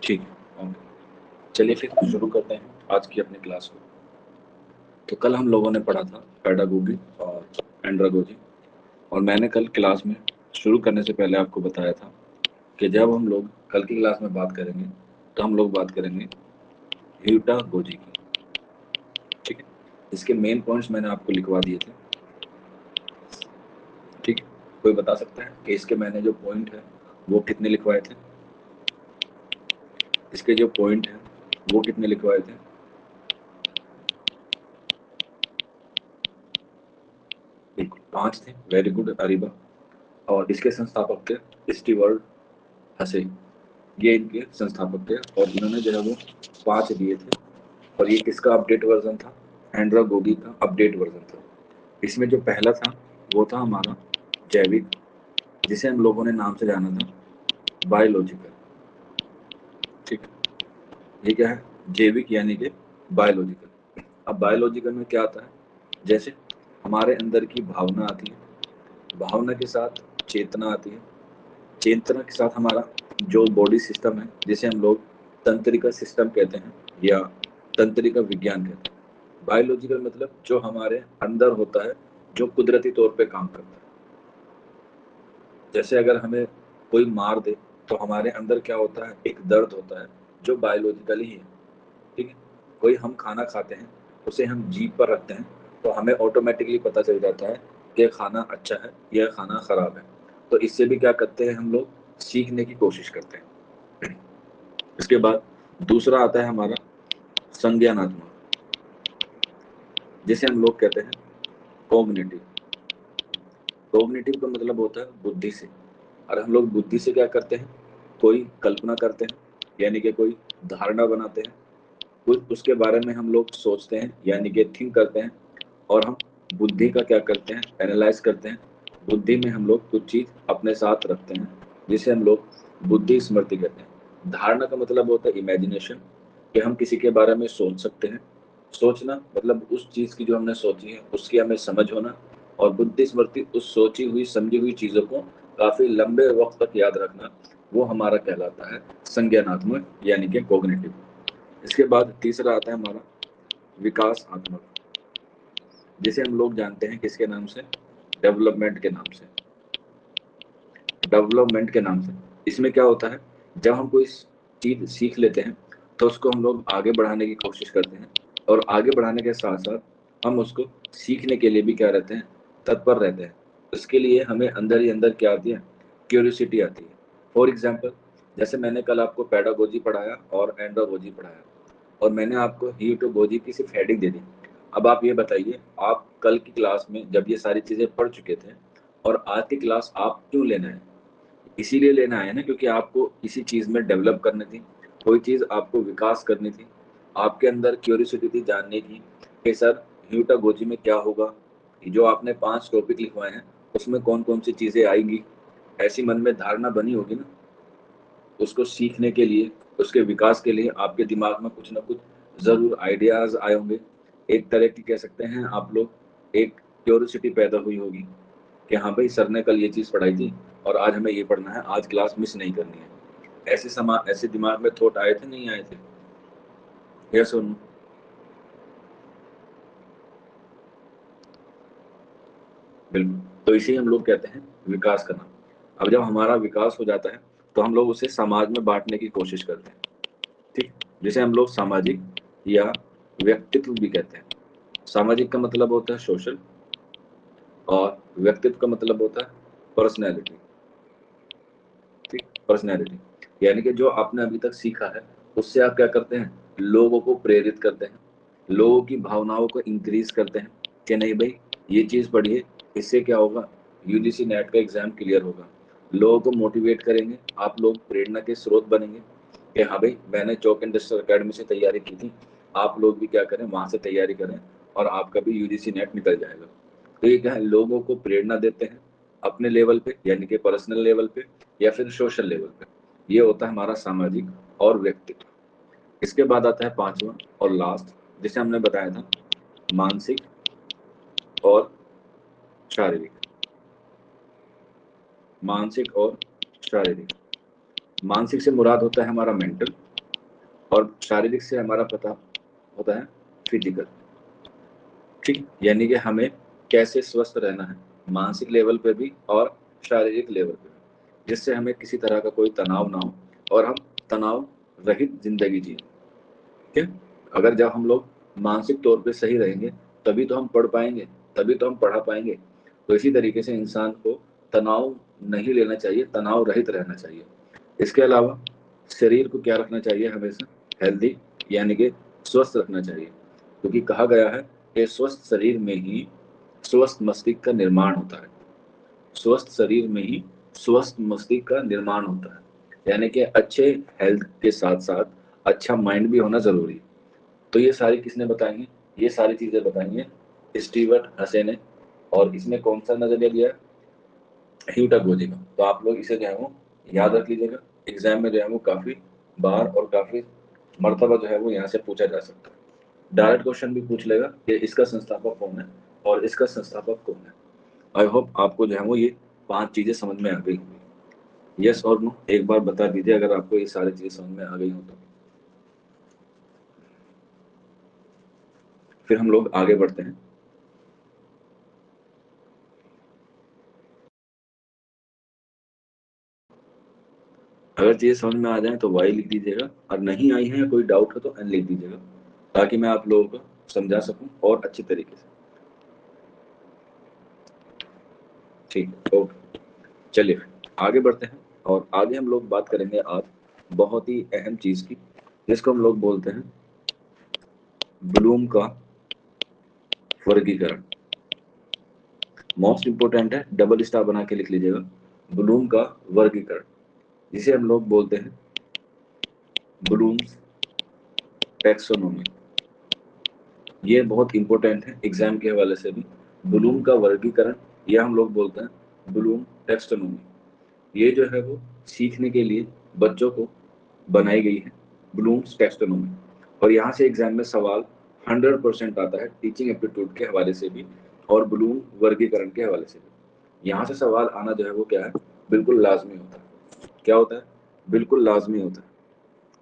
ठीक है, ओके। चलिए फिर शुरू करते हैं आज की अपनी क्लास को। तो कल हम लोगों ने पढ़ा था पेडागोगी और एंड्रागोजी, और मैंने कल क्लास में शुरू करने से पहले आपको बताया था कि जब हम लोग कल की क्लास में बात करेंगे तो हम लोग बात करेंगे ह्यूटागोजी की। ठीक है, इसके मेन पॉइंट्स मैंने आपको लिखवा दिए थे। ठीक है, कोई बता सकता है कि इसके मैंने जो पॉइंट है वो कितने लिखवाए थे? इसके जो पॉइंट है वो कितने लिखवाए थे? बिल्कुल 5 थे। Very good Areeba. और इसके संस्थापक थे स्टीवर्ट हसे, ये इनके संस्थापक थे, और इन्होंने जो है वो 5 दिए थे। और ये किसका अपडेट वर्जन था? एंड्रागोगी का अपडेट वर्जन था। इसमें जो पहला था वो था हमारा जैविक, जिसे हम लोगों ने नाम से जाना था बायोलॉजिकल। ठीक, ये क्या है? जैविक यानी कि बायोलॉजिकल। अब बायोलॉजिकल में क्या आता है? जैसे हमारे अंदर की भावना आती है, भावना के साथ चेतना आती है, चेतना के साथ हमारा जो बॉडी सिस्टम है जिसे हम लोग तंत्रिका सिस्टम कहते हैं या तंत्रिका विज्ञान कहते हैं। बायोलॉजिकल मतलब जो हमारे अंदर होता है, जो कुदरती तौर पे काम करता है। जैसे अगर हमें कोई मार दे तो हमारे अंदर क्या होता है? एक दर्द होता है जो बायोलॉजिकली ही है। ठीक है, कोई हम खाना खाते हैं, उसे हम जीभ पर रखते हैं तो हमें ऑटोमेटिकली पता चल जाता है कि खाना अच्छा है या खाना खराब है। तो इससे भी क्या करते हैं हम लोग? सीखने की कोशिश करते हैं। इसके बाद दूसरा आता है हमारा संज्ञानात्मक, जिसे हम लोग कहते हैं कॉग्निटिव। कॉग्निटिव का मतलब होता है बुद्धि से। और हम लोग बुद्धि से क्या करते हैं? कोई कल्पना करते हैं, यानी कि कोई धारणा बनाते हैं, कुछ उसके बारे में हम लोग सोचते हैं यानी कि थिंक करते हैं। और हम बुद्धि का क्या करते हैं? एनालाइज करते हैं। बुद्धि में हम लोग कुछ चीज अपने साथ रखते हैं, जिसे हम लोग बुद्धि स्मृति कहते हैं। धारणा का मतलब होता है इमेजिनेशन, कि हम किसी के बारे में सोच सकते हैं। सोचना मतलब उस चीज की जो हमने सोची है उसकी हमें समझ होना। और बुद्धि स्मृति उस सोची हुई समझी हुई चीजों को काफी लंबे वक्त तक याद रखना, वो हमारा कहलाता है संज्ञानात्मक यानी कि कॉग्निटिव। इसके बाद तीसरा आता है हमारा विकासात्मक, जिसे हम लोग जानते हैं किसके नाम से? डेवलपमेंट के नाम से। डेवलपमेंट के नाम से इसमें क्या होता है? जब हम कोई चीज सीख लेते हैं तो उसको हम लोग आगे बढ़ाने की कोशिश करते हैं, और आगे बढ़ाने के साथ साथ हम उसको सीखने के लिए भी क्या रहते हैं? तत्पर रहते हैं। उसके लिए हमें अंदर ही अंदर क्या आती है? क्यूरियोसिटी आती है। फॉर एग्जाम्पल, जैसे मैंने कल आपको पेडागोजी पढ़ाया और एंड्रोगोजी पढ़ाया, और मैंने आपको ह्यूटागोजी की सिर्फ हेडिंग दे दी। अब आप ये बताइए, आप कल की क्लास में जब ये सारी चीजें पढ़ चुके थे और आज की क्लास आप क्यों लेना है? इसीलिए लेना है ना, क्योंकि आपको किसी चीज में डेवलप करनी थी, कोई चीज आपको विकास करनी थी, आपके अंदर क्यूरियोसिटी थी जानने की कि सर ह्यूटागोजी में क्या होगा। जो आपने 5 टॉपिक लिखवाए हैं उसमें कौन कौन सी चीजें आएंगी, ऐसी मन में धारणा बनी होगी ना। उसको सीखने के लिए, उसके विकास के लिए आपके दिमाग में कुछ ना कुछ जरूर आइडियाज आए होंगे। एक तरह की कह सकते हैं आप लोग, एक क्यूरियोसिटी पैदा हुई होगी कि हाँ भाई सर ने कल ये चीज पढ़ाई थी और आज हमें ये पढ़ना है, आज क्लास मिस नहीं करनी है। ऐसे दिमाग में थॉट आए थे, नहीं आए थे? यस और नो? बिल्कुल। तो इसे हम लोग कहते हैं विकास करना। अब जब हमारा विकास हो जाता है तो हम लोग उसे समाज में बांटने की कोशिश करते हैं। ठीक, जिसे हम लोग सामाजिक या व्यक्तित्व भी कहते हैं। सामाजिक का मतलब होता है सोशल, और व्यक्तित्व का मतलब होता है पर्सनैलिटी। ठीक, पर्सनैलिटी यानी कि जो आपने अभी तक सीखा है उससे आप क्या करते हैं? लोगों को प्रेरित करते हैं, लोगों की भावनाओं को इंक्रीज करते हैं कि नहीं भाई ये चीज पढ़िए, इससे क्या होगा? यूजीसी नेट का एग्जाम क्लियर होगा। लोगों को मोटिवेट करेंगे, आप लोग प्रेरणा के स्रोत बनेंगे कि हाँ भाई मैंने चौक इंडस्ट्रियल अकेडमी से तैयारी की थी, आप लोग भी क्या करें? वहां से तैयारी करें और आपका भी यूजीसी नेट निकल जाएगा। तो ये क्या है? लोगों को प्रेरणा देते हैं अपने लेवल पे यानी कि पर्सनल लेवल पे या फिर सोशल लेवल पे। ये होता है हमारा सामाजिक और व्यक्तित्व। इसके बाद आता है पांचवा और लास्ट, जिसे हमने बताया था मानसिक और शारीरिक। मानसिक और शारीरिक। मानसिक से मुराद होता है हमारा मेंटल, और शारीरिक से हमारा पता होता है फिजिकल। ठीक, यानी कि हमें कैसे स्वस्थ रहना है मानसिक लेवल पे भी और शारीरिक लेवल पे भी, जिससे हमें किसी तरह का कोई तनाव ना हो और हम तनाव रहित जिंदगी जिए। ठीक है, अगर जब हम लोग मानसिक तौर पे सही रहेंगे तभी तो हम पढ़ पाएंगे, तभी तो हम पढ़ा पाएंगे। तो इसी तरीके से इंसान को तनाव नहीं लेना चाहिए, तनाव रहित रहना चाहिए। इसके अलावा शरीर को क्या रखना चाहिए, हमेशा हेल्दी यानी कि स्वस्थ रखना चाहिए, क्योंकि कहा गया है कि स्वस्थ शरीर में ही स्वस्थ मस्तिष्क का निर्माण होता है। स्वस्थ शरीर में ही स्वस्थ मस्तिष्क का निर्माण होता है, यानी कि अच्छे हेल्थ के साथ साथ अच्छा माइंड भी होना जरूरी है। तो ये सारी किसने बताई हैं, ये सारी चीजें बताई हैं स्टीवर्ट हसे ने। और इसमें कौन सा नजरिया दिया है, ह्यूटागोजी का। तो आप लोग इसे जो है वो याद रख लीजिएगा, एग्जाम में जो है वो काफी बार और काफी मर्तबा जो है वो यहाँ से पूछा जा सकता है। डायरेक्ट क्वेश्चन भी पूछ लेगा कि इसका संस्थापक कौन है और इसका संस्थापक कौन है। आई होप आपको जो है वो ये 5 चीजें समझ में आ गई होंगी। यस और नो एक बार बता दीजिए अगर आपको ये सारी चीजें समझ में आ गई हो तो। फिर हम लोग आगे बढ़ते हैं। अगर चीजें समझ में आ जाए तो वाई लिख दीजिएगा, और नहीं आई है या कोई डाउट हो तो एन लिख दीजिएगा, ताकि मैं आप लोगों को समझा सकूं और अच्छी तरीके से। ठीक है, ओके, चलिए आगे बढ़ते हैं। और आगे हम लोग बात करेंगे आज बहुत ही अहम चीज की, जिसको हम लोग बोलते हैं ब्लूम का वर्गीकरण। मोस्ट इंपोर्टेंट है, डबल स्टार बना के लिख लीजिएगा, ब्लूम का वर्गीकरण, जिसे हम लोग बोलते हैं ब्लूम्स टैक्सोनॉमी। ये बहुत इंपॉर्टेंट है एग्जाम के हवाले से भी। ब्लूम का वर्गीकरण यह हम लोग बोलते हैं ब्लूम टैक्सोनॉमी। ये जो है वो सीखने के लिए बच्चों को बनाई गई है ब्लूम्स टैक्सोनॉमी। और यहाँ से एग्जाम में सवाल 100% आता है टीचिंग एप्टीट्यूड के हवाले से भी और ब्लूम वर्गीकरण के हवाले से भी। यहाँ से सवाल आना जो है वो क्या है, बिल्कुल लाजमी होता है। क्या होता है, बिल्कुल लाजमी होता है।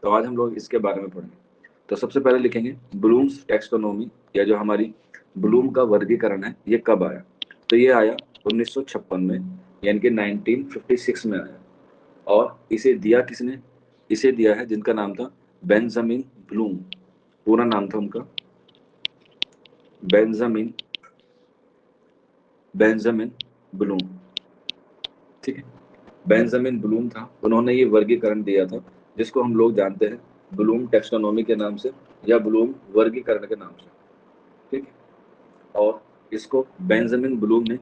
तो आज हम लोग इसके बारे में पढ़ेंगे। तो सबसे पहले लिखेंगे ब्लूम्स टैक्सोनॉमी, या जो हमारी ब्लूम का वर्गीकरण है ये कब आया। तो ये आया 1956 में, यानी कि 1956 में आया। और इसे दिया किसने, इसे दिया है जिनका नाम था बेंजामिन ब्लूम। पूरा नाम था उनका बेंजामिन बेंजामिन ब्लूम। ठीक है, बेंजामिन ब्लूम था, उन्होंने ये वर्गीकरण दिया था, जिसको हम लोग जानते हैं ब्लूम टैक्सोनॉमी के नाम से या ब्लूम वर्गीकरण के नाम से। ठीक है, और इसको बेंजामिन ब्लूम ने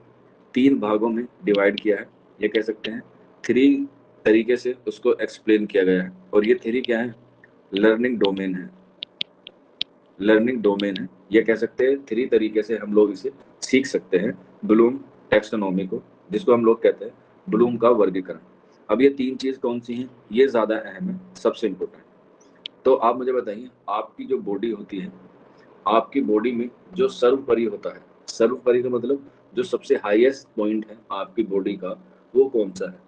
3 भागों में डिवाइड किया है। ये कह सकते हैं 3 तरीके से उसको एक्सप्लेन किया गया है। और ये 3 क्या है, लर्निंग डोमेन है, लर्निंग डोमेन है। ये कह सकते हैं 3 तरीके से हम लोग इसे सीख सकते हैं ब्लूम टैक्सोनॉमी को, जिसको हम लोग कहते हैं ब्लूम का वर्गीकरण। अब ये 3 चीज कौन सी हैं, ये ज्यादा अहम है, सबसे इंपॉर्टेंट। तो आप मुझे बताइए, आपकी जो बॉडी होती है, आपकी बॉडी में जो सर्वोपरि होता है, सर्वोपरि का मतलब जो सबसे हाईएस्ट पॉइंट है आपकी बॉडी का, वो कौन सा है,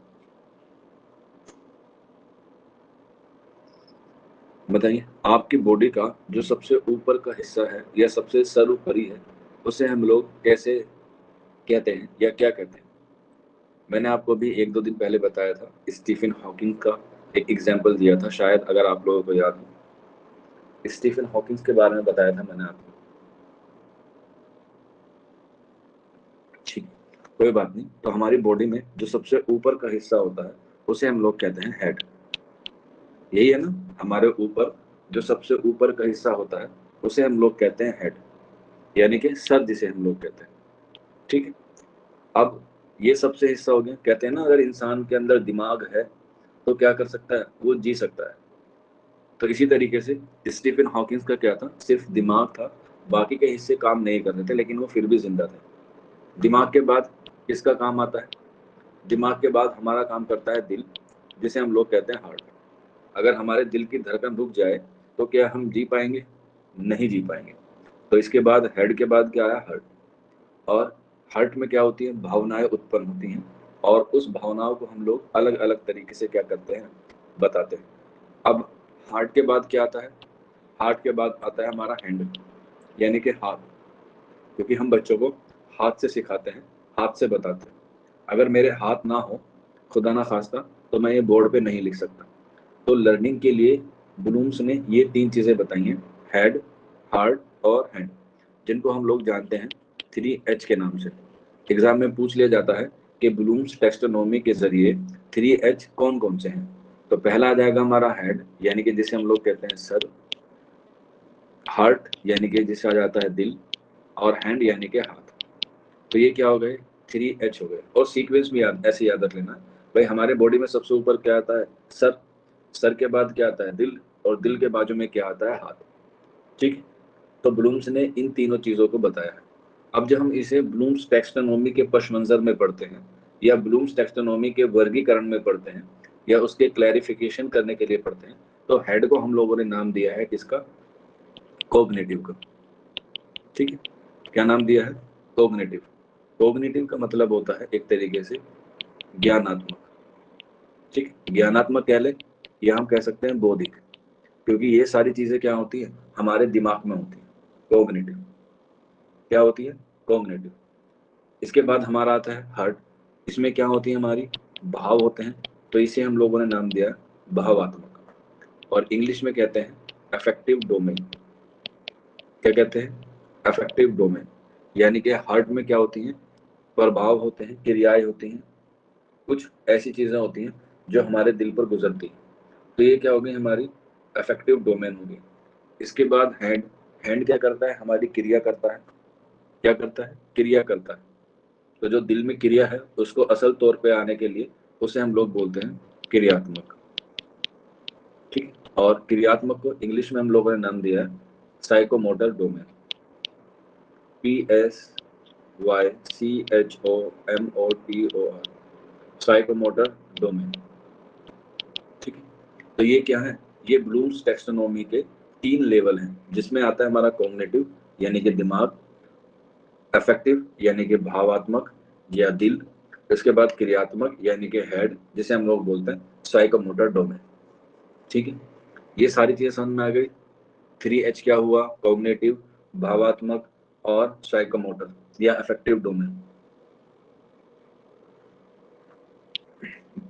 बताइए। आपकी बॉडी का जो सबसे ऊपर का हिस्सा है या सबसे सर्वोपरि है, उसे हम लोग कैसे कहते हैं या क्या कहते हैं। मैंने आपको अभी 1-2 दिन पहले बताया था, स्टीफन हॉकिंग का एक एग्जाम्पल दिया था, शायद अगर आप लोगों को याद हो, स्टीफन हॉकिंग के बारे में बताया था मैंने आपको। ठीक, कोई बात नहीं। तो हमारी बॉडी में जो सबसे ऊपर का हिस्सा होता है उसे हम लोग कहते हैं हेड। यही है ना, हमारे ऊपर जो सबसे ऊपर का हिस्सा होता है उसे हम लोग कहते हैं हेड, यानी कि सर जिसे हम लोग कहते हैं। ठीक है, अब ये सबसे हिस्सा हो गया। कहते हैं ना, अगर इंसान के अंदर दिमाग है तो क्या कर सकता है, वो जी सकता है। तो इसी तरीके से स्टीफन हॉकिंस का क्या था, सिर्फ दिमाग था, बाकी के हिस्से काम नहीं कर रहे थे, लेकिन वो फिर भी जिंदा थे। दिमाग के बाद किसका काम आता है, दिमाग के बाद हमारा काम करता है दिल, जिसे हम लोग कहते हैं हार्ट। अगर हमारे दिल की धड़कन रुक जाए तो क्या हम जी पाएंगे, नहीं जी पाएंगे। तो इसके बाद हेड के बाद क्या आया, हार्ट। और हार्ट में क्या होती है, भावनाएं उत्पन्न होती हैं, और उस भावनाओं को हम लोग अलग अलग तरीके से क्या करते हैं, बताते हैं। अब हार्ट के बाद क्या आता है? हार्ट के बाद आता है हमारा हैंड, यानी कि हाथ, क्योंकि हम बच्चों को हाथ से सिखाते हैं, हाथ से बताते हैं। अगर मेरे हाथ ना हो, खुदा ना खास्ता, तो मैं ये बोर्ड पे नहीं लिख सकता। तो लर्निंग के लिए ब्लूम्स ने ये 3 चीज़ें बताई हैं, हेड, हार्ट और हैंड, जिनको हम लोग जानते हैं 3H के नाम से। एग्जाम में पूछ लिया जाता है कि ब्लूम्स टेक्सोनोमी के जरिए 3H कौन कौन से हैं। तो पहला आ जाएगा हमारा हेड, यानी कि जिसे हम लोग कहते हैं सर, हार्ट यानी कि जिसे आ जाता है दिल, और हैंड यानी कि हाथ। तो ये क्या हो गए? 3H हो गए। और सीक्वेंस भी ऐसे याद रख लेना भाई, हमारे बॉडी में सबसे ऊपर क्या आता है? सर, सर के बाद क्या आता है? दिल, और दिल के बाजू में क्या आता है? हाथ। ठीक है? तो ब्लूम्स ने इन तीनों चीजों को बताया है। अब जब हम इसे ब्लूम्स टैक्सोनॉमी के पश मंजर में पढ़ते हैं, या ब्लूम्स टैक्सोनॉमी के वर्गीकरण में पढ़ते हैं, या उसके क्लैरिफिकेशन करने के लिए पढ़ते हैं, तो हेड को हम लोगों ने नाम दिया है किसका? कोग्निटिव का। ठीक है? क्या नाम दिया है? कोग्निटिव। कोग्निटिव का मतलब होता है एक तरीके से ज्ञानात्मक। ठीक है? ज्ञानात्मक कह ले, या हम कह सकते हैं बौद्धिक, क्योंकि ये सारी चीजें क्या होती है? हमारे दिमाग में होती है। कोग्निटिव क्या होती है? कोग्निटिव। इसके बाद हमारा आता है हार्ट। इसमें क्या होती है? हमारी भाव होते हैं, तो इसे हम लोगों ने नाम दिया भावात्मक, और इंग्लिश में कहते हैं अफेक्टिव डोमेन। क्या कहते हैं? Affective domain. यानी कि हार्ट में क्या होती हैं? प्रभाव होते हैं, क्रियाएं होती हैं, कुछ ऐसी चीजें होती हैं जो हमारे दिल पर गुजरती हैं। तो ये क्या हो गई? हमारी अफेक्टिव डोमेन होगी। इसके बाद हैंड। हैंड क्या करता है? हमारी क्रिया करता है। क्या करता है? क्रिया करता है। तो जो दिल में क्रिया है उसको असल तौर पे आने के लिए उसे हम लोग बोलते हैं क्रियात्मक। ठीक है? और क्रियात्मक को इंग्लिश में हम लोगों ने नाम दिया है psychomotor domain. PSYCHOMOTOR, psychomotor domain. ठीक है? तो ये क्या है? ये ब्लूम्स टैक्सोनॉमी के 3 लेवल हैं, जिसमें आता है हमारा कॉग्निटिव यानी कि दिमाग, अफेक्टिव यानी कि भावात्मक या दिल, इसके बाद क्रियात्मक यानी कि हेड, जिसे हम लोग बोलते हैं साइकोमोटर डोमेन। ठीक है? ये सारी चीजें समझ में आ गई। 3H क्या हुआ? कॉग्निटिव, भावात्मक और साइकोमोटर या अफेक्टिव डोमेन।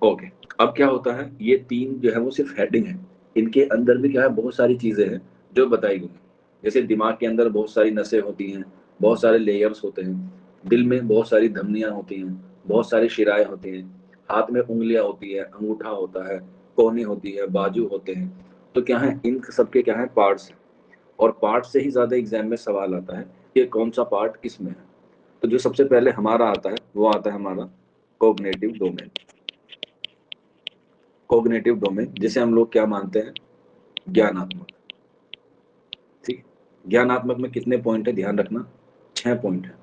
ओके। अब क्या होता है? ये 3 जो है वो सिर्फ हेडिंग है, इनके अंदर भी क्या है? बहुत सारी चीजें हैं जो बताई गई हैं। जैसे दिमाग के अंदर बहुत सारी नसें होती हैं, बहुत सारे लेयर्स होते हैं, दिल में बहुत सारी धमनियां होती हैं, बहुत सारी शिराएं होती हैं, हाथ में उंगलियां होती है, अंगूठा होता है, कोहनी होती है, बाजू होते हैं। तो क्या है? इन सबके क्या है? पार्ट्स हैं। और पार्ट से ही ज्यादा एग्जाम में सवाल आता है कि कौन सा पार्ट किस में है। तो जो सबसे पहले हमारा आता है वो आता है हमारा कोग्निटिव डोमेन। कोग्निटिव डोमेन जिसे हम लोग क्या मानते हैं? ज्ञानात्मक। ठीक। ज्ञानात्मक में कितने पॉइंट है? ध्यान रखना, 6 पॉइंट है।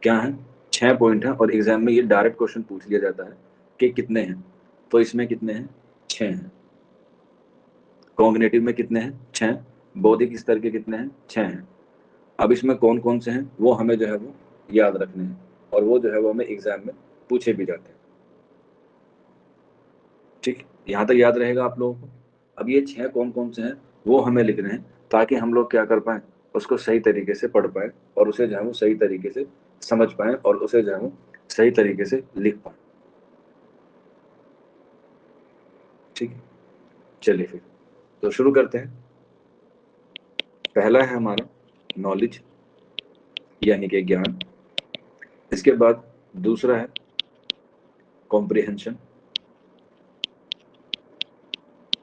क्या है? 6 पॉइंट है, और एग्जाम में ये डायरेक्ट क्वेश्चन पूछ लिया जाता है कि कितने हैं। तो इसमें कितने हैं? 6 हैं। कॉग्निटिव में कितने हैं? 6। बौद्धिक स्तर के कितने हैं? 6 हैं। अब इसमें कौन कौन से हैं वो हमें जो है वो याद रखने हैं, और वो जो है वो हमें एग्जाम में पूछे भी जाते हैं। ठीक, यहाँ तक याद रहेगा आप लोगों को। अब ये 6 कौन कौन से हैं वो हमें लिखने हैं, ताकि हम लोग क्या कर पाए? उसको सही तरीके से पढ़ पाए, और उसे जो है वो सही तरीके से समझ पाए, और उसे जो है वो सही तरीके से लिख पाए। ठीक है, चलिए फिर तो शुरू करते हैं। पहला है हमारा नॉलेज यानी कि ज्ञान। इसके बाद दूसरा है कॉम्प्रिहेंशन।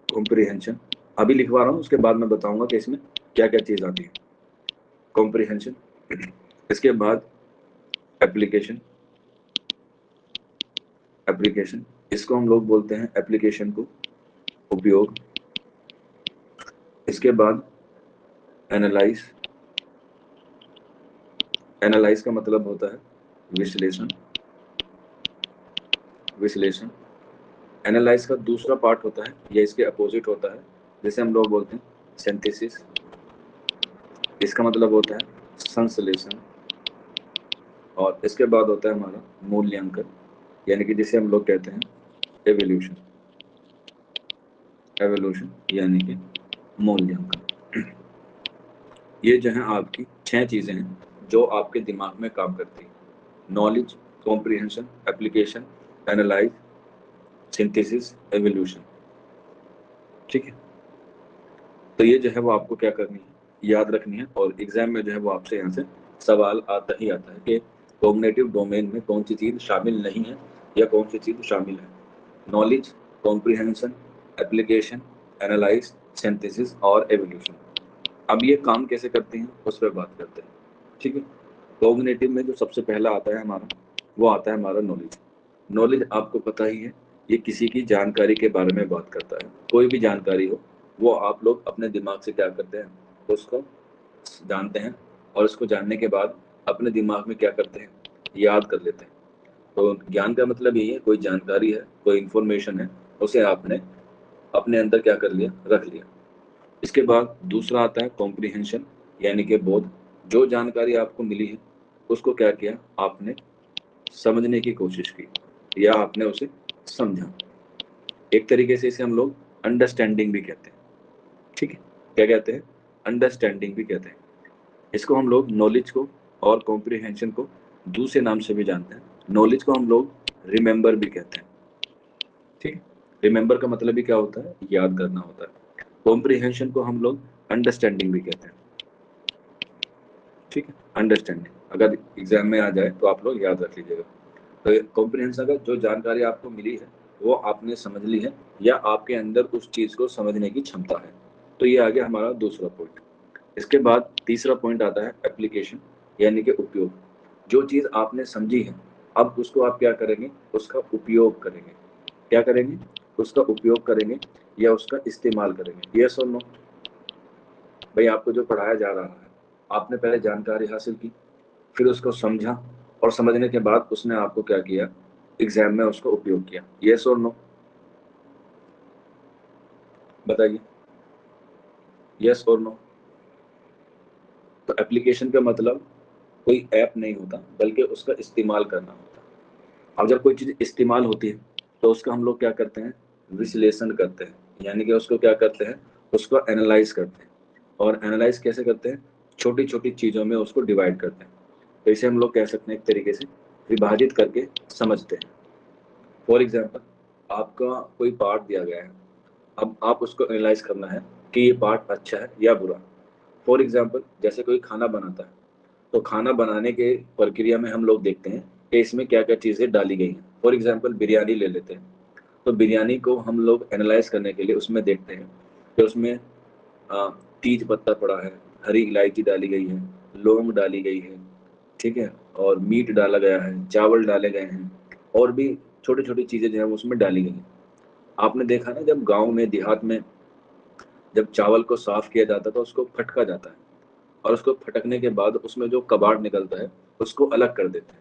कॉम्प्रिहेंशन अभी लिखवा रहा हूँ, उसके बाद मैं बताऊंगा कि इसमें क्या क्या चीज आती है। कॉम्प्रिहेंशन। इसके बाद एप्लीकेशन। एप्लीकेशन, इसको हम लोग बोलते हैं एप्लीकेशन को उपयोग। इसके बाद एनालाइज। एनालाइज का मतलब होता है विश्लेषण। विश्लेषण। एनालाइज का दूसरा पार्ट होता है, या इसके अपोजिट होता है, जिसे हम लोग बोलते हैं सिंथेसिस। इसका मतलब होता है संश्लेषण। और इसके बाद होता है हमारा मूल्यांकन, यानी कि जिसे हम लोग कहते हैं एवोल्यूशन। एवोल्यूशन यानी कि मूल्यांकन। ये जो है आपकी 6 चीजें हैं जो आपके दिमाग में काम करती है। Knowledge, comprehension, application, analyse, synthesis, evolution. ठीक है, तो ये जो है वो आपको क्या करनी है, याद रखनी है। और एग्जाम में जो है वो आपसे यहाँ से सवाल आता ही आता है कि कॉग्निटिव डोमेन में कौन सी चीज शामिल नहीं है या कौन सी चीज शामिल है। Knowledge, comprehension, application, analyse, synthesis और एवोल्यूशन। अब ये काम कैसे करते हैं उस पर बात करते हैं। ठीक है, कॉग्निटिव में जो सबसे पहला आता है हमारा, वो आता है हमारा नॉलेज। नॉलेज आपको पता ही है, ये किसी की जानकारी के बारे में बात करता है। कोई भी जानकारी हो वो आप लोग अपने दिमाग से क्या करते हैं, उसको जानते हैं और उसको जानने के बाद अपने दिमाग में क्या करते हैं, याद कर लेते हैं। तो ज्ञान का मतलब यही है, कोई जानकारी है, कोई इंफॉर्मेशन है, उसे आपने अपने अंदर क्या कर लिया, रख लिया। इसके बाद दूसरा आता है कॉम्प्रिहेंशन यानी कि बोध। जो जानकारी आपको मिली है उसको क्या किया आपने, समझने की कोशिश की या आपने उसे समझा। एक तरीके से इसे हम लोग अंडरस्टैंडिंग भी कहते हैं। ठीक है, क्या कहते हैं, अंडरस्टैंडिंग भी कहते हैं। इसको हम लोग नॉलेज को और कॉम्प्रिहेंशन को दूसरे नाम से भी जानते हैं। नॉलेज को हम लोग रिमेंबर भी कहते हैं। ठीक है, रिमेंबर का मतलब भी क्या होता है, याद करना होता है। कॉम्प्रिहेंशन को हम लोग अंडरस्टैंडिंग भी कहते हैं। ठीक है, अंडरस्टैंडिंग अगर एग्जाम में आ जाए तो आप लोग याद रख लीजिएगा। तो कॉम्प्रिहेंशन का जो जानकारी आपको मिली है वो आपने समझ ली है या आपके अंदर उस चीज को समझने की क्षमता है। तो ये आ गया हमारा दूसरा पॉइंट। इसके बाद तीसरा पॉइंट आता है एप्लीकेशन यानी कि उपयोग। जो चीज आपने समझी है अब उसको आप क्या करेंगे, उसका उपयोग करेंगे। क्या करेंगे, उसका उपयोग करेंगे या उसका इस्तेमाल करेंगे। यस और नो। भाई आपको जो पढ़ाया जा रहा है, आपने पहले जानकारी हासिल की, फिर उसको समझा और समझने के बाद उसने आपको क्या किया, एग्जाम में उसको उपयोग किया। यस और नो, बताइए, यस और नो। तो एप्लीकेशन का मतलब कोई ऐप नहीं होता बल्कि उसका इस्तेमाल करना होता है। अब जब कोई चीज इस्तेमाल होती है तो उसका हम लोग क्या करते हैं, विश्लेषण करते हैं। यानी कि उसको क्या करते हैं, उसको एनालाइज करते हैं। और एनालाइज कैसे करते हैं, छोटी छोटी चीजों में उसको डिवाइड करते हैं। तो इसे हम लोग कह सकते हैं एक तरीके से विभाजित करके समझते हैं। फॉर एग्जाम्पल, आपका कोई पार्ट दिया गया है, अब आप उसको एनालाइज करना है कि ये पार्ट अच्छा है या बुरा। फॉर एग्जाम्पल, जैसे कोई खाना बनाता है तो खाना बनाने के प्रक्रिया में हम लोग देखते हैं कि इसमें क्या क्या चीज़ें डाली गई हैं। फॉर एग्जाम्पल बिरयानी ले लेते हैं, तो बिरयानी को हम लोग एनालाइज करने के लिए उसमें देखते हैं कि उसमें तीज पत्ता पड़ा है, हरी इलायची डाली गई है, लौंग डाली गई है, ठीक है, और मीट डाला गया है, चावल डाले गए हैं, और भी छोटी छोटी चीज़ें जो है वो उसमें डाली गई हैं। आपने देखा ना, जब गांव में देहात में जब चावल को साफ किया जाता है तो उसको फटका जाता है और उसको फटकने के बाद उसमें जो कबाड़ निकलता है उसको अलग कर देते हैं।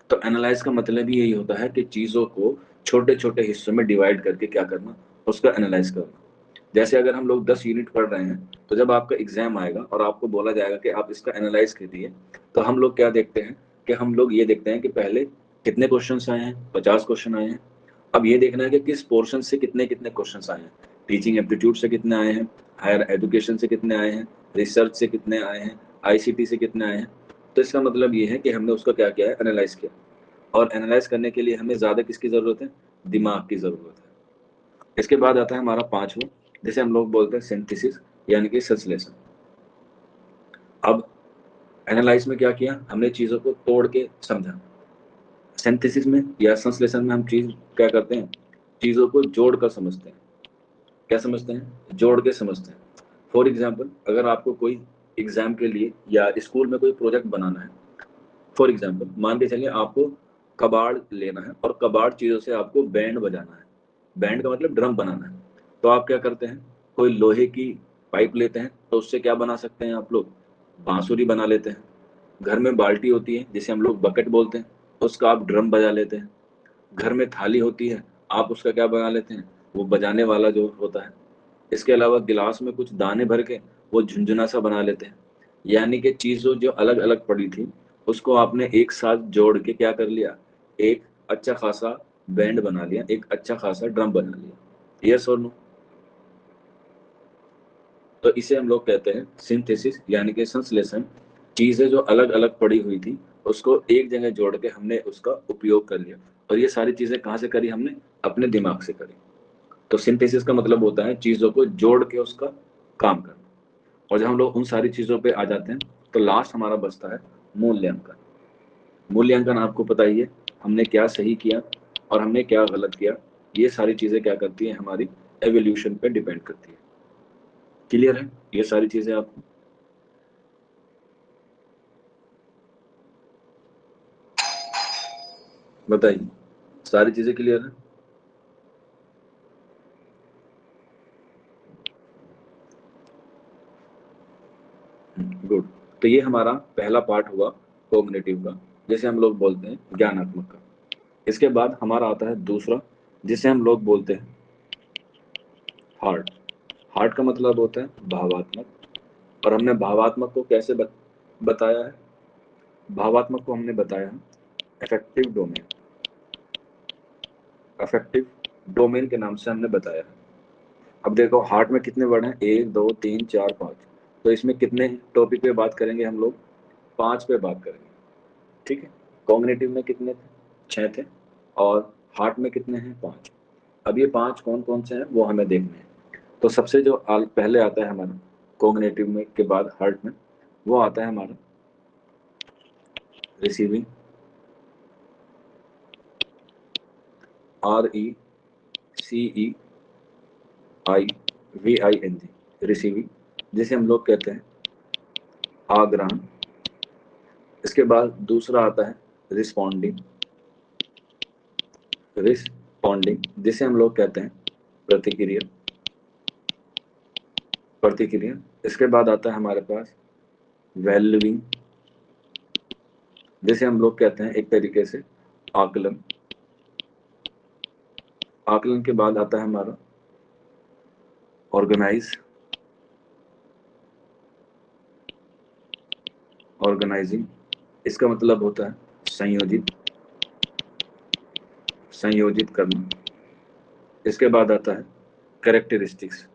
तो एनालाइज का मतलब ही यही होता है कि चीज़ों को छोटे छोटे हिस्सों में डिवाइड करके क्या करना, उसका एनालाइज करना। जैसे अगर हम लोग 10 यूनिट पढ़ रहे हैं तो जब आपका एग्जाम आएगा और आपको बोला जाएगा कि आप इसका एनालाइज कीजिए, तो हम लोग क्या देखते हैं कि हम लोग ये देखते हैं कि पहले कितने क्वेश्चन आए हैं, 50 क्वेश्चन आए हैं। अब ये देखना है कि किस पोर्शन से कितने कितने क्वेश्चन आए हैं। टीचिंग एप्टीट्यूड से कितने आए हैं, हायर एजुकेशन से कितने आए हैं, रिसर्च से कितने आए हैं, आईसीटी से कितने आए हैं। तो इसका मतलब ये है कि हमने उसका क्या किया है, एनालाइज किया। और एनालाइज करने के लिए हमें ज़्यादा किसकी ज़रूरत है, दिमाग की ज़रूरत है। इसके बाद आता है हमारा पांचवा, जिसे हम लोग बोलते हैं सिंथेसिस यानी कि संश्लेषण। अब एनालाइज में क्या किया, हमने चीज़ों को तोड़ के समझा। सिंथेसिस में या संश्लेषण में हम चीज़ क्या करते हैं, चीज़ों को जोड़ कर समझते हैं। क्या समझते हैं, जोड़ के समझते हैं। फॉर एग्जाम्पल, अगर आपको कोई एग्जाम के लिए या स्कूल में कोई प्रोजेक्ट बनाना है, फॉर एग्जाम्पल मान के चलिए आपको कबाड़ लेना है और कबाड़ चीज़ों से आपको बैंड बजाना है। बैंड का मतलब ड्रम बनाना है। तो आप क्या करते हैं, कोई लोहे की पाइप लेते हैं, तो उससे क्या बना सकते हैं आप लोग, बांसुरी बना लेते हैं। घर में बाल्टी होती है जिसे हम लोग बकेट बोलते हैं, उसका आप ड्रम बजा लेते हैं। घर में थाली होती है, आप उसका क्या बना लेते हैं, वो बजाने वाला जो होता है। इसके अलावा गिलास में कुछ दाने भर के वो झुनझुना सा बना लेते हैं। यानी कि चीज़ों जो अलग अलग पड़ी थी उसको आपने एक साथ जोड़ के क्या कर लिया, एक अच्छा खासा बैंड बना लिया, एक अच्छा खासा ड्रम बना लिया। यस और नो। तो इसे हम लोग कहते हैं सिंथेसिस, यानी कि संश्लेषण। चीजें जो अलग अलग पड़ी हुई थी उसको एक जगह जोड़ के हमने उसका उपयोग कर लिया। और ये सारी चीजें कहाँ से करी हमने? अपने दिमाग से करी। तो सिंथेसिस का मतलब होता है चीजों को जोड़ के उसका काम करना। और जब हम लोग उन सारी चीजों पे आ जाते हैं तो लास्ट हमारा बचता है मूल्यांकन। मूल्यांकन आपको पता ही है, हमने क्या सही किया और हमने क्या गलत किया। ये सारी चीजें क्या करती हैं? हमारी एवोल्यूशन पे डिपेंड करती है। क्लियर है ये सारी चीजें आपको? बताइए, सारी चीजें क्लियर है? गुड। तो ये हमारा पहला पार्ट हुआ कोग्निटिव का, जैसे हम लोग बोलते हैं ज्ञानात्मक का। इसके बाद हमारा आता है दूसरा, जिसे हम लोग बोलते हैं हार्ट। हार्ट का मतलब होता है भावात्मक। और हमने भावात्मक को कैसे बताया है? भावात्मक को हमने बताया है अफेक्टिव डोमेन। अफेक्टिव डोमेन के नाम से हमने बताया है। अब देखो हार्ट में कितने वर्ड हैं? 1 2 3 4 5। तो इसमें कितने टॉपिक पे बात करेंगे हम लोग? 5 पे बात करेंगे। ठीक है। कॉग्निटिव में कितने थे? 6 थे। और हार्ट में कितने हैं? 5। अब ये 5 कौन कौन से हैं वो हमें देखने हैं। तो सबसे जो पहले आता है हमारा कॉग्निटिव में के बाद हार्ट में, वो आता है हमारा रिसीविंग। RECEIVING, रिसीविंग, जिसे हम लोग कहते हैं आग्रहण। इसके बाद दूसरा आता है रिस्पॉन्डिंग। रिस्पॉन्डिंग, जिसे हम लोग कहते हैं प्रतिक्रिया। प्रतिक्रिया। इसके बाद आता है हमारे पास वैल्यूइंग, जिसे हम लोग कहते हैं एक तरीके से आकलन। आकलन के बाद आता है हमारा ऑर्गेनाइज। ऑर्गेनाइजिंग, इसका मतलब होता है संयोजित। संयोजित करना। इसके बाद आता है कैरेक्टरिस्टिक्स।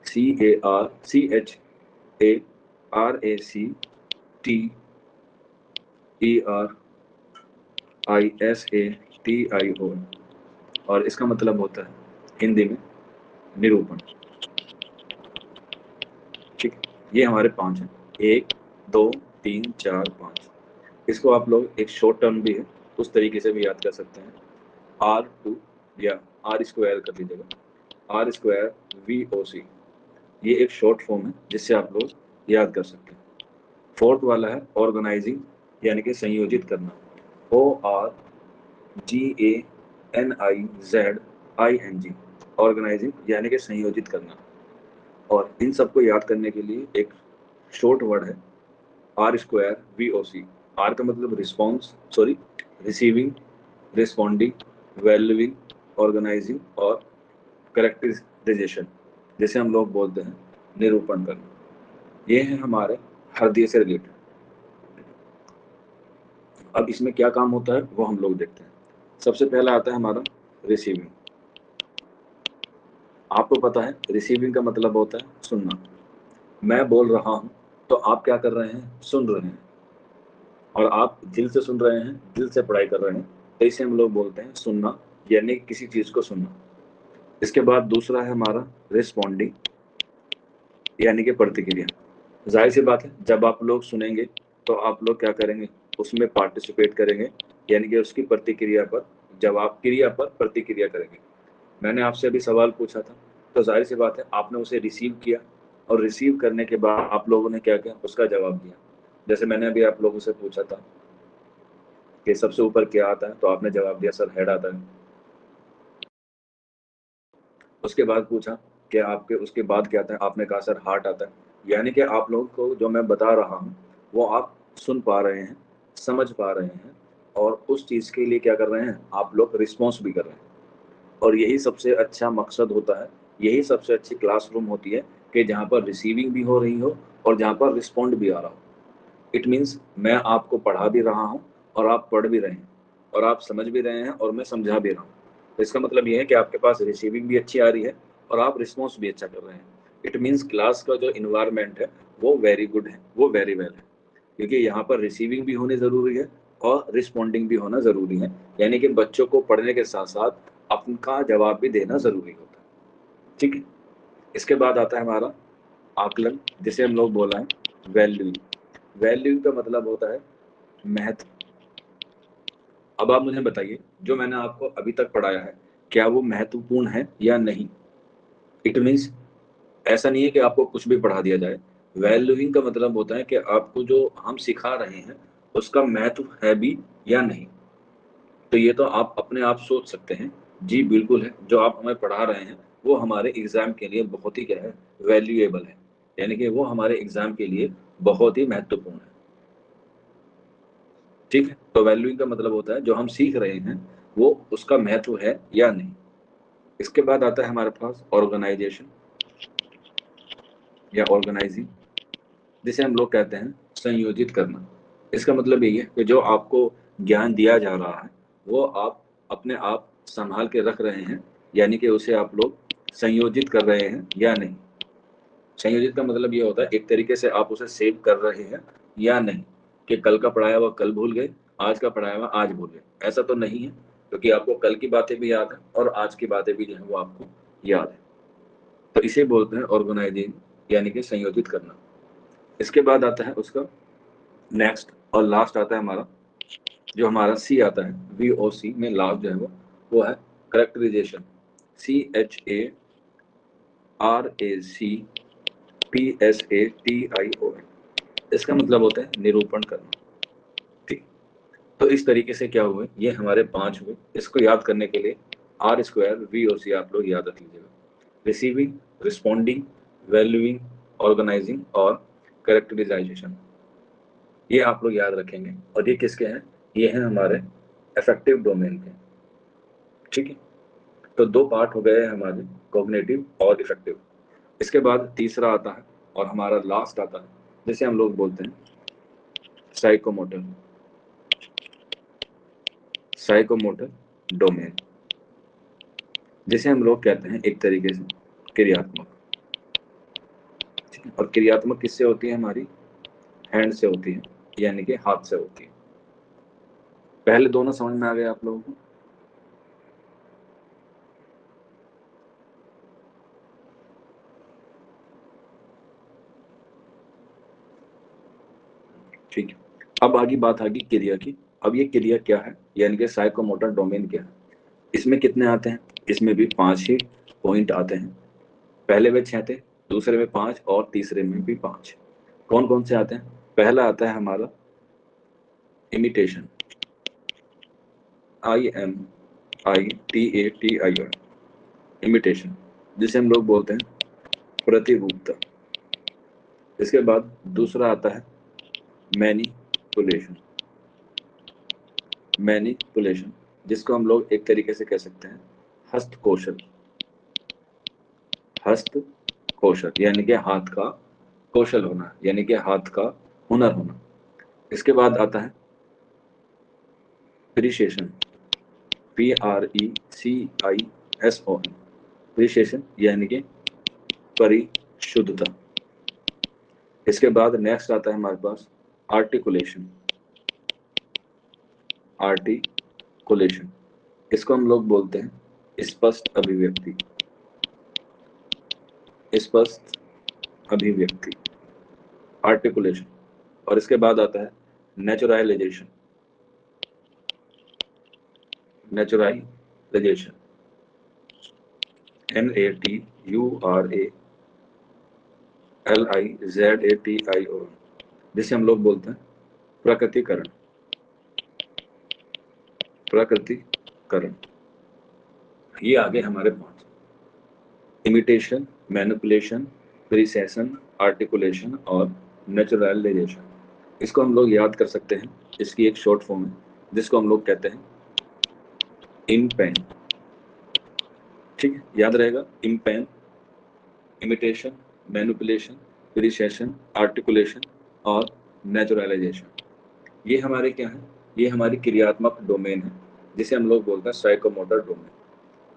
CHARACTERISTIO, और इसका मतलब होता है हिंदी में निरूपण। ठीक है। ये हमारे 5 हैं, 1 2 3 4 5। इसको आप लोग एक शॉर्ट टर्म भी है उस तरीके से भी याद कर सकते हैं, R2, या R स्क्वायर कर लीजिएगा, R2VOC। ये एक शॉर्ट फॉर्म है जिससे आप लोग याद कर सकते हैं। फोर्थ वाला है ऑर्गेनाइजिंग, यानी कि संयोजित करना, ORGANIZING, ऑर्गेनाइजिंग यानी कि संयोजित करना। और इन सबको याद करने के लिए एक शॉर्ट वर्ड है R2VOC। R का मतलब response, sorry, receiving, responding, valuing, organising और करेक्टराइजेशन, जैसे हम लोग बोलते हैं निरूपण करना। ये है हमारे हृदय से रिलेटेड। अब इसमें क्या काम होता है वो हम लोग देखते हैं। सबसे पहला आता है हमारा रिसीविंग। आपको पता है रिसीविंग का मतलब होता है सुनना। मैं बोल रहा हूँ तो आप क्या कर रहे हैं? सुन रहे हैं। और आप दिल से सुन रहे हैं, दिल से पढ़ाई कर रहे हैं, तो इसे हम लोग बोलते हैं सुनना, यानी किसी चीज को सुनना। इसके बाद दूसरा है हमारा रिस्पॉन्डिंग, यानी कि प्रतिक्रिया। जाहिर सी बात है जब आप लोग सुनेंगे तो आप लोग क्या करेंगे? उसमें पार्टिसिपेट करेंगे, यानी कि उसकी प्रतिक्रिया पर, जवाब क्रिया पर प्रतिक्रिया करेंगे। मैंने आपसे अभी सवाल पूछा था, तो जाहिर सी बात है आपने उसे रिसीव किया, और रिसीव करने के बाद आप लोगों ने क्या किया? उसका जवाब दिया। जैसे मैंने अभी आप लोगों से पूछा था कि सबसे ऊपर क्या आता है, तो आपने जवाब दिया सर हेड आता है। उसके बाद पूछा कि आपके उसके बाद क्या आता है, आपने कहा सर हार्ट आता है। यानी कि आप लोगों को जो मैं बता रहा हूँ वो आप सुन पा रहे हैं, समझ पा रहे हैं, और उस चीज़ के लिए क्या कर रहे हैं? आप लोग रिस्पॉन्स भी कर रहे हैं। और यही सबसे अच्छा मकसद होता है, यही सबसे अच्छी क्लासरूम होती है कि जहाँ पर रिसीविंग भी हो रही हो और जहाँ पर रिस्पॉन्ड भी आ रहा हो। इट मीन्स मैं आपको पढ़ा भी रहा हूँ और आप पढ़ भी रहे हैं, और आप समझ भी रहे हैं और मैं समझा भी रहा हूँ। तो इसका मतलब ये है कि आपके पास रिसीविंग भी अच्छी आ रही है और आप रिस्पॉन्स भी अच्छा कर रहे हैं, इट मीन्स क्लास का जो इन्वायरमेंट है वो वेरी गुड है, वो वेरी वेल है, क्योंकि यहाँ पर रिसीविंग भी होनी ज़रूरी है और रिस्पॉन्डिंग भी होना ज़रूरी है, यानी कि बच्चों को पढ़ने के साथ साथ अपना जवाब भी देना ज़रूरी होता है। ठीक है, इसके बाद आता है हमारा आकलन, जिसे हम लोग बोला है वैल्यूइंग। वैल्यूइंग का मतलब होता है महत्व। अब आप मुझे बताइए, जो मैंने आपको अभी तक पढ़ाया है क्या वो महत्वपूर्ण है या नहीं? इट मीन्स ऐसा नहीं है कि आपको कुछ भी पढ़ा दिया जाए। वैल्यूइंग का मतलब होता है कि आपको जो हम सिखा रहे हैं उसका महत्व है भी या नहीं। तो ये तो आप अपने आप सोच सकते हैं, जी बिल्कुल है, जो आप हमें पढ़ा रहे हैं वो हमारे एग्जाम के लिए बहुत ही क्या है, वैल्यूएबल है, यानी कि वो हमारे एग्जाम के लिए बहुत ही महत्वपूर्ण है। ठीक है, तो वैल्यूइंग का मतलब होता है जो हम सीख रहे हैं वो उसका महत्व है या नहीं। इसके बाद आता है हमारे पास ऑर्गेनाइजेशन या ऑर्गेनाइजिंग, जिसे हम लोग कहते हैं संयोजित करना। इसका मतलब यही है कि जो आपको ज्ञान दिया जा रहा है वो आप अपने आप संभाल के रख रहे हैं, यानी कि उसे आप लोग संयोजित कर रहे हैं या नहीं। संयोजित का मतलब ये होता है एक तरीके से आप उसे सेव कर रहे हैं या नहीं, कि कल का पढ़ाया हुआ कल भूल गए, आज का पढ़ाया हुआ आज भूल गए, ऐसा तो नहीं है, क्योंकि आपको कल की बातें भी याद है और आज की बातें भी जो है वो आपको याद है। तो इसे बोलते हैं ऑर्गेनाइजिंग, यानी कि संयोजित करना। इसके बाद आता है उसका नेक्स्ट और लास्ट आता है हमारा, जो हमारा सी आता है, VOC में लास्ट जो है वो है करेक्टराइजेशन। CHARACTION, इसका मतलब होता है निरूपण करना। ठीक, तो इस तरीके से क्या हुए, ये हमारे 5 हुए। इसको याद करने के लिए R² VOC आप लोग याद रख लीजिएगा। रिसीविंग, रिस्पॉन्डिंग, वैल्यूइंग, ऑर्गेनाइजिंग और करेक्टराइजेशन, ये आप लोग याद रखेंगे। और ये किसके हैं? ये हैं हमारे अफेक्टिव डोमेन के। ठीक है, तो 2 पार्ट हो गए हमारे, कॉग्निटिव और इफेक्टिव। इसके बाद तीसरा आता है और हमारा लास्ट आता है, जिसे हम लोग बोलते हैं साइकोमोटर, साइकोमोटर डोमेन, जिसे हम लोग कहते हैं एक तरीके से क्रियात्मक। ठीक है, और क्रियात्मक किससे होती है? हमारी हैंड से होती है, यानी कि हाथ से होती है। पहले दोनों समझ में आ गए आप लोगों को? ठीक है, अब आगे बात आगी क्रिया की। अब ये क्रिया क्या है, यानी कि साइकोमोटर डोमेन क्या है? इसमें कितने आते हैं? इसमें भी 5 ही पॉइंट आते हैं। पहले में 6 थे, दूसरे में 5 और तीसरे में भी 5। कौन कौन से आते हैं? पहला आता है हमारा इमिटेशन, IMITATION, इमिटेशन, जिसे हम लोग बोलते हैं प्रतिरूपता। इसके बाद दूसरा आता है मैनिपुलेशन, मैनिपुलेशन, जिसको हम लोग एक तरीके से कह सकते हैं हस्त कौशल, हस्त कौशल, यानी कि हाथ का कौशल होना, यानी कि हाथ का हुनर होना। इसके बाद आता है प्रिसिएशन, PRECISON, प्रिसिएशन यानी कि परिशुद्धता। इसके बाद नेक्स्ट आता है हमारे पास आर्टिकुलेशन, आर्टिकुलेशन, इसको हम लोग बोलते हैं स्पष्ट अभिव्यक्ति, स्पष्ट अभिव्यक्ति, आर्टिकुलेशन। और इसके बाद आता है नेचुरलाइजेशन, नेचुरलाइजेशन, NATURALIZATION, जिसे हम लोग बोलते हैं प्रकृतिकरण, प्रकृतिकरण। ये आगे हमारे 5, इमिटेशन, मैनिपुलेशन, प्रिसेशन, आर्टिकुलेशन और नेचुरलाइजेशन। इसको हम लोग याद कर सकते हैं, इसकी एक शॉर्ट फॉर्म है जिसको हम लोग कहते हैं इम्पेन। ठीक है, याद रहेगा, इम्पेन, इमिटेशन, मैनिपुलेशन, प्रिसेशन, आर्टिकुलेशन और नेचुरलाइजेशन। ये हमारे क्या है? ये हमारी क्रियात्मक डोमेन है, जिसे हम लोग बोलते हैं साइकोमोटर डोमेन।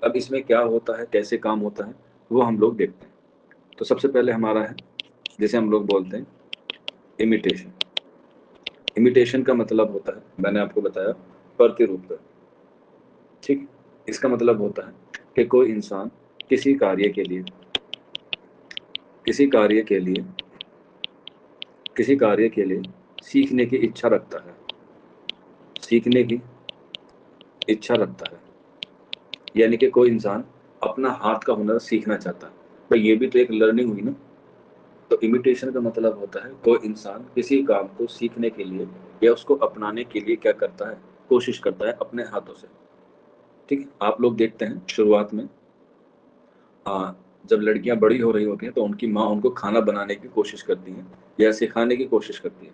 अब इसमें क्या होता है, कैसे काम होता है, वो हम लोग देखते हैं। तो सबसे पहले हमारा है, जैसे हम लोग बोलते हैं इमिटेशन। इमिटेशन का मतलब होता है, मैंने आपको बताया, प्रतिरूप। ठीक, इसका मतलब होता है कि कोई इंसान किसी कार्य के लिए किसी कार्य के लिए किसी कार्य के लिए सीखने की इच्छा रखता है, सीखने की इच्छा रखता है। यानी कि कोई इंसान अपना हाथ का हुनर सीखना चाहता है, तो ये भी तो एक लर्निंग हुई ना। तो इमिटेशन का मतलब होता है कोई इंसान किसी काम को सीखने के लिए या उसको अपनाने के लिए क्या करता है, कोशिश करता है अपने हाथों से। ठीक है, आप लोग देखते हैं शुरुआत में जब लड़कियां बड़ी हो रही होती हैं तो उनकी माँ उनको खाना बनाने की कोशिश करती हैं या सिखाने की कोशिश करती है।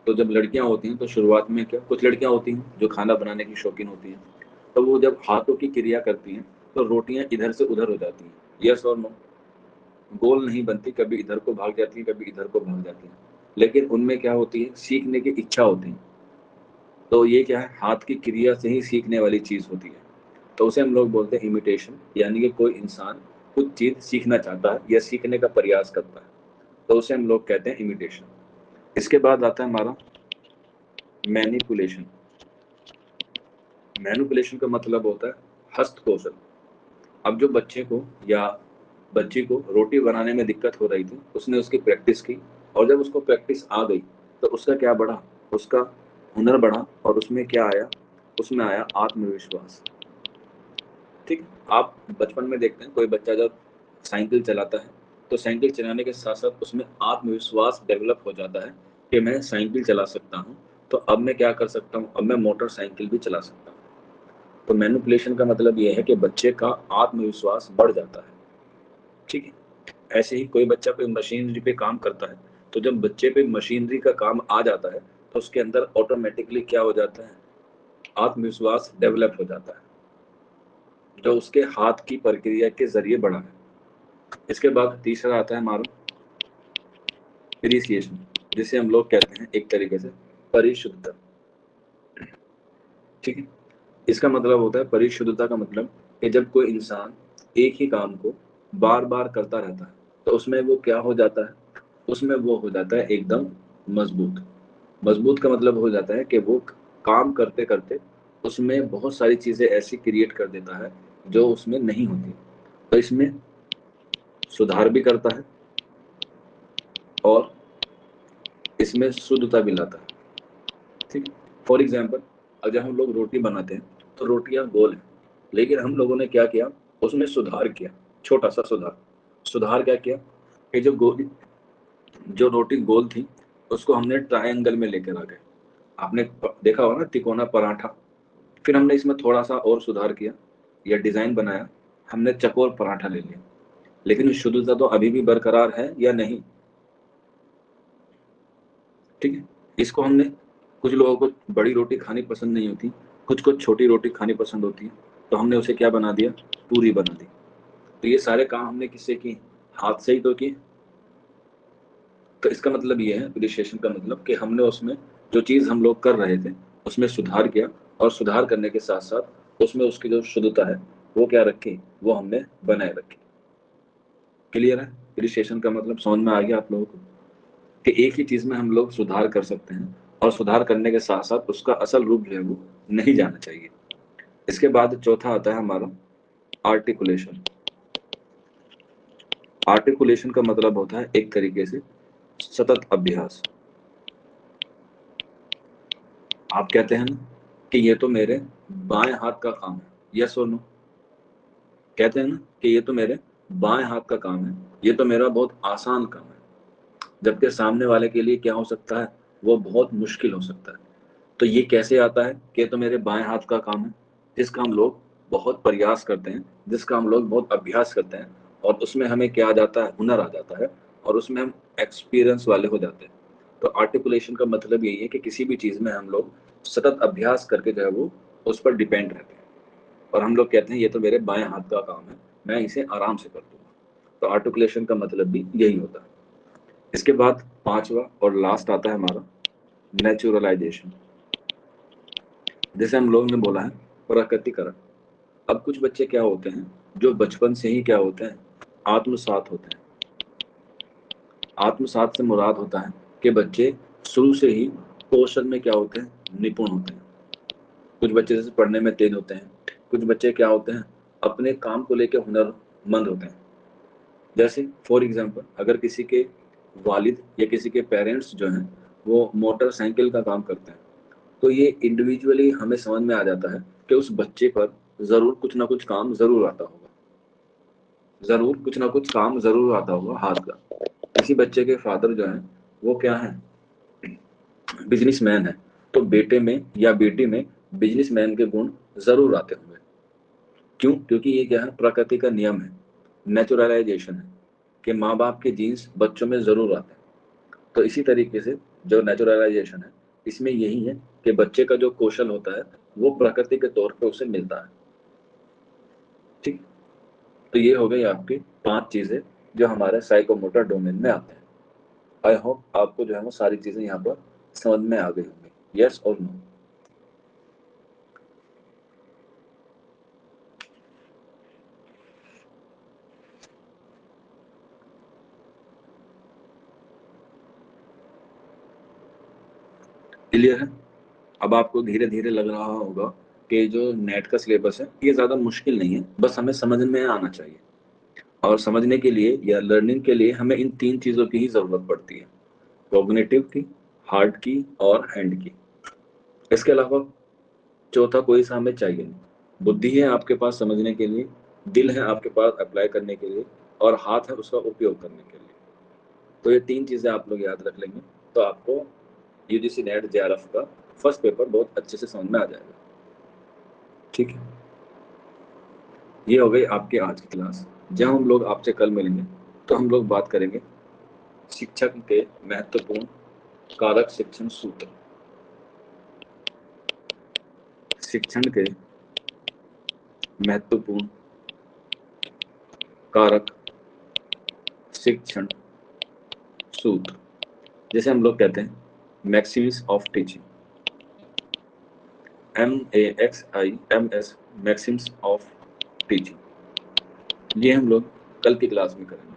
तो जब लड़कियां होती हैं तो शुरुआत में क्या, कुछ लड़कियां होती हैं जो खाना बनाने की शौकीन होती हैं, तो वो जब हाथों की क्रिया करती हैं तो रोटियां इधर से उधर हो जाती हैं, यस और नो, गोल नहीं बनती, कभी इधर को भाग जाती है कभी इधर को भाग जाती है, लेकिन उनमें क्या होती है, सीखने की इच्छा होती है। तो ये क्या है, हाथ की क्रिया से ही सीखने वाली चीज होती है। तो उसे हम लोग बोलते हैं इमिटेशन, यानी कि कोई इंसान कुछ चीज सीखना चाहता है या सीखने का प्रयास करता है, तो उसे हम लोग कहते हैं इमिटेशन। इसके बाद आता है हमारा मैनिपुलेशन। मैनिपुलेशन का मतलब होता है हस्त कौशल। अब जो बच्चे को या बच्ची को रोटी बनाने में दिक्कत हो रही थी, उसने उसकी प्रैक्टिस की, और जब उसको प्रैक्टिस आ गई तो उसका क्या बढ़ा, उसका हुनर बढ़ा, और उसमें क्या आया, उसमें आया आत्मविश्वास। ठीक, आप बचपन में देखते हैं कोई बच्चा जब साइकिल चलाता है तो साइकिल चलाने के साथ साथ उसमें आत्मविश्वास डेवलप हो जाता है कि मैं साइकिल चला सकता हूँ, तो अब मैं क्या कर सकता हूँ, अब मैं मोटरसाइकिल भी चला सकता हूँ। तो मैनिपुलेशन का मतलब ये है कि बच्चे का आत्मविश्वास बढ़ जाता है। ठीक है, ऐसे ही कोई बच्चा कोई मशीनरी पे काम करता है, तो जब बच्चे पे मशीनरी का काम आ जाता है तो उसके अंदर ऑटोमेटिकली क्या हो जाता है, आत्मविश्वास डेवलप हो जाता है, जो उसके हाथ की प्रक्रिया के जरिए बढ़ा है। इसके बाद तीसरा आता है हमारा एप्रिसिएशन, जिसे हम लोग कहते हैं एक तरीके से परिशुद्धता। ठीक है, इसका मतलब होता है, परिशुद्धता का मतलब कि जब कोई इंसान एक ही काम को बार बार करता रहता है तो उसमें वो क्या हो जाता है, उसमें वो हो जाता है एकदम मजबूत। मजबूत का मतलब हो जाता है कि वो काम करते करते उसमें बहुत सारी चीजें ऐसी क्रिएट कर देता है जो उसमें नहीं होती, तो इसमें सुधार भी करता है और इसमें शुद्धता भी लाता है। ठीक, फॉर एग्जाम्पल अगर हम लोग रोटी बनाते हैं तो रोटियां गोल हैं, लेकिन हम लोगों ने क्या किया, उसमें सुधार किया, छोटा सा सुधार। सुधार क्या किया कि जो रोटी गोल थी उसको हमने ट्रायंगल में लेकर आ गए। आपने देखा होगा ना तिकोना पराठा, फिर हमने इसमें थोड़ा सा और सुधार किया या डिजाइन बनाया, हमने चकोर पराठा ले लिया, लेकिन शुद्धता तो अभी भी बरकरार है या नहीं। ठीक है, इसको हमने, कुछ लोगों को बड़ी रोटी खानी पसंद नहीं होती, कुछ को छोटी रोटी खानी पसंद होती है, तो हमने उसे क्या बना दिया, पूरी बना दी। तो ये सारे काम हमने किससे किए, हाथ से ही तो किए। तो इसका मतलब ये है, एप्रिसिएशन का मतलब कि हमने उसमें जो चीज हम लोग कर रहे थे उसमें सुधार किया, और सुधार करने के साथ साथ उसमें उसकी जो शुद्धता है वो क्या रखी, वो हमने बनाए रखी। क्लियर है, एप्रिसिएशन का मतलब समझ में आ गया आप लोगों को, कि एक ही चीज में हम लोग सुधार कर सकते हैं, और सुधार करने के साथ साथ उसका असल रूप जो है वो नहीं जाना चाहिए। इसके बाद चौथा आता है हमारा आर्टिकुलेशन। आर्टिकुलेशन का मतलब होता है एक तरीके से सतत अभ्यास। आप कहते हैं ना कि ये तो मेरे बाएं हाथ का काम है, यस और नो, कहते हैं ना कि ये तो मेरे बाएं हाथ का काम है, ये तो मेरा बहुत आसान काम है, जबकि सामने वाले के लिए क्या हो सकता है, वो बहुत मुश्किल हो सकता है। तो ये कैसे आता है कि ये तो मेरे बाएं हाथ का काम है, जिसका हम लोग बहुत प्रयास करते हैं, जिसका हम लोग बहुत अभ्यास करते हैं, और उसमें हमें क्या आ जाता है, हुनर आ जाता है, और उसमें हम एक्सपीरियंस वाले हो जाते हैं। तो आर्टिकुलेशन का मतलब यही है कि किसी भी चीज में हम लोग सतत अभ्यास करके जो है वो उस पर डिपेंड रहते हैं, और हम लोग कहते हैं ये तो मेरे बाएं हाथ का काम है, मैं इसे आराम से कर दूंगा। तो आर्टिकुलेशन का मतलब भी यही होता है। इसके बाद पांचवा और लास्ट आता है हमारा नेचुरलाइजेशन, जैसे हम लोगों ने बोला है प्राकृतिकरण। अब कुछ बच्चे क्या होते हैं जो बचपन से ही क्या होते हैं, आत्मसात होते हैं। आत्मसात से मुराद होता है कि बच्चे शुरू से ही कौशल में क्या होते हैं, निपुण होते हैं। कुछ बच्चे जैसे पढ़ने में तेज होते हैं, कुछ बच्चे क्या होते हैं, अपने काम को लेकर हुनरमंद होते हैं। जैसे फॉर एग्जाम्पल अगर किसी के वालिद या किसी के पेरेंट्स जो हैं वो मोटरसाइकिल का काम करते हैं, तो ये इंडिविजुअली हमें समझ में आ जाता है कि उस बच्चे पर जरूर कुछ ना कुछ काम जरूर आता होगा, जरूर कुछ ना कुछ काम जरूर आता होगा हाथ का। किसी बच्चे के फादर जो है वो क्या है, बिजनेसमैन है, तो बेटे में या बेटी में बिजनेसमैन के गुण जरूर आते होंगे। क्यों? क्योंकि ये क्या है, प्रकृति का नियम है, नेचुरलाइजेशन है कि माँ बाप के जीन्स बच्चों में जरूर आते हैं। तो इसी तरीके से जो नेचुरलाइजेशन है इसमें यही है कि बच्चे का जो कौशल होता है वो प्रकृति के तौर पे उसे मिलता है। ठीक, तो ये हो गई आपकी 5 चीजें जो हमारे साइकोमोटर डोमेन में आते हैं। आई होप आपको जो है वो सारी चीजें यहाँ पर समझ में आ गई होंगी। यस और नो? क्लियर है? अब आपको धीरे धीरे लग रहा होगा कि जो नेट का सिलेबस है ये ज्यादा मुश्किल नहीं है, बस हमें समझ में आना चाहिए। और समझने के लिए या लर्निंग के लिए हमें इन 3 चीजों की ही जरूरत पड़ती है, कॉग्निटिव की, हार्ट की और हैंड की। इसके अलावा चौथा कोई सा हमें चाहिए नहीं। बुद्धि है आपके पास समझने के लिए, दिल है आपके पास अप्लाई करने के लिए, और हाथ है उसका उपयोग करने के लिए। तो ये 3 चीजें आप लोग याद रख लेंगे तो आपको यूजीसी नेट जेआरएफ का फर्स्ट पेपर बहुत अच्छे से समझ में आ जाएगा। ठीक है, ये हो गई आपकी आज की क्लास। जब हम लोग आपसे कल मिलेंगे तो हम लोग बात करेंगे शिक्षक के महत्वपूर्ण कारक शिक्षण सूत्र। शिक्षण के महत्वपूर्ण कारक शिक्षण सूत्र, जैसे हम लोग कहते हैं Maxim's of teaching, MAXIMS, Maxim's of teaching. ये हम लोग कल की क्लास में करेंगे।